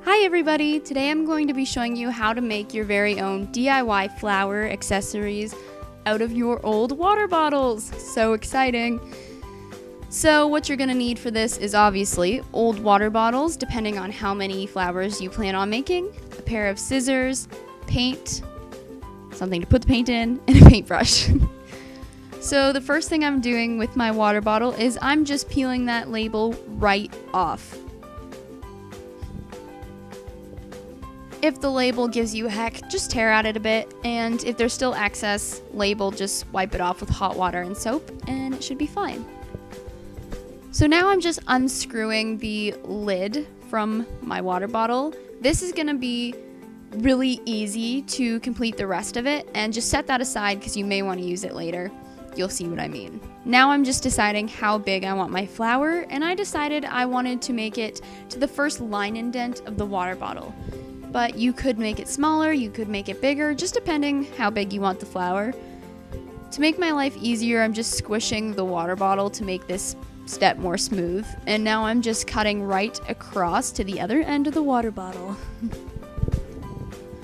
Hi everybody! Today I'm going to be showing you how to make your very own DIY flower accessories out of your old water bottles. So exciting! So what you're going to need for this is obviously old water bottles, depending on how many flowers you plan on making, a pair of scissors, paint, something to put the paint in, and a paintbrush. So the first thing I'm doing with my water bottle is I'm just peeling that label right off. If the label gives you a heck, just tear at it a bit, and if there's still excess label, just wipe it off with hot water and soap, and it should be fine. So now I'm just unscrewing the lid from my water bottle. This is going to be really easy to complete the rest of it, and just set that aside because you may want to use it later. You'll see what I mean. Now I'm just deciding how big I want my flower, and I decided I wanted to make it to the first line indent of the water bottle. But you could make it smaller, you could make it bigger, just depending how big you want the flower. To make my life easier, I'm just squishing the water bottle to make this step more smooth. And now I'm just cutting right across to the other end of the water bottle.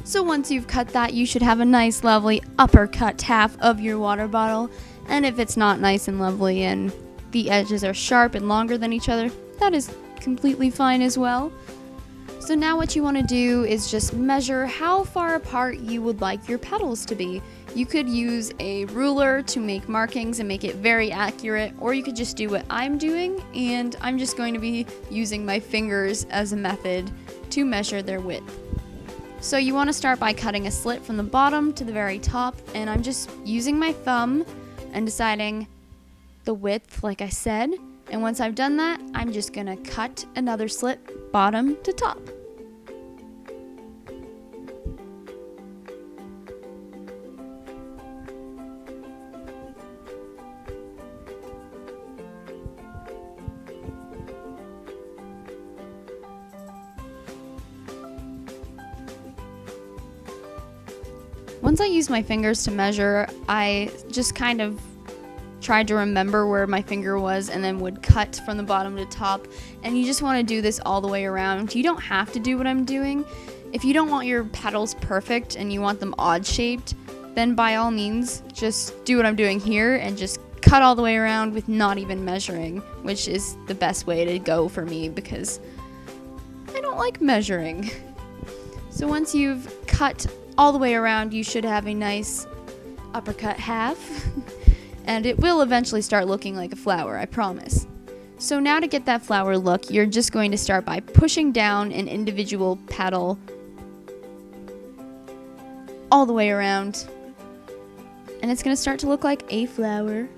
So once you've cut that, you should have a nice lovely uppercut half of your water bottle. And if it's not nice and lovely and the edges are sharp and longer than each other, that is completely fine as well. So now what you want to do is just measure how far apart you would like your petals to be. You could use a ruler to make markings and make it very accurate, or you could just do what I'm doing, and I'm just going to be using my fingers as a method to measure their width. So you want to start by cutting a slit from the bottom to the very top, and I'm just using my thumb and deciding the width like I said. And once I've done that, I'm just gonna cut another slit bottom to top. Once I used my fingers to measure, I just kind of tried to remember where my finger was and then would cut from the bottom to top. And you just want to do this all the way around. You don't have to do what I'm doing. If you don't want your petals perfect and you want them odd shaped, then by all means just do what I'm doing here and just cut all the way around with not even measuring, which is the best way to go for me because I don't like measuring. So once you've cut all the way around, you should have a nice uppercut half. And it will eventually start looking like a flower, I promise. So now to get that flower look, you're just going to start by pushing down an individual petal all the way around. And it's going to start to look like a flower.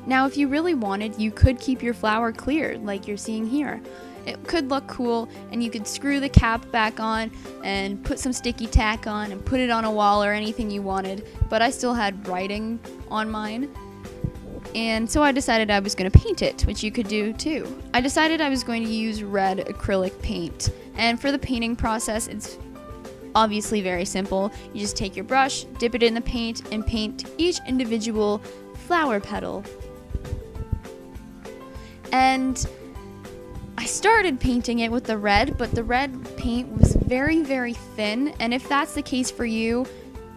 Now if you really wanted, you could keep your flower clear like you're seeing here. It could look cool, and you could screw the cap back on and put some sticky tack on and put it on a wall or anything you wanted, but I still had writing on mine. And so I decided I was going to paint it, which you could do too. I decided I was going to use red acrylic paint, and for the painting process, it's obviously very simple. You just take your brush, dip it in the paint, and paint each individual flower petal. And I started painting it with the red, but the red paint was very, very thin, and if that's the case for you,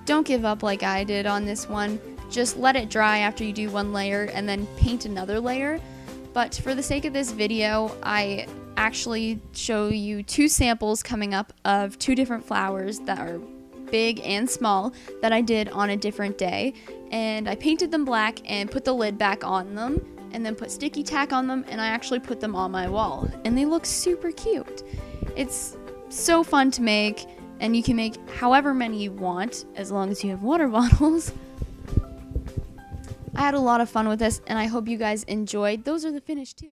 don't give up like I did on this one. Just let it dry after you do one layer and then paint another layer. But for the sake of this video, I actually show you two samples coming up of two different flowers that are big and small that I did on a different day, and I painted them black and put the lid back on them, and then put sticky tack on them, and I actually put them on my wall, and they look super cute. It's so fun to make, and you can make however many you want as long as you have water bottles. I had a lot of fun with this, and I hope you guys enjoyed. Those are the finished too.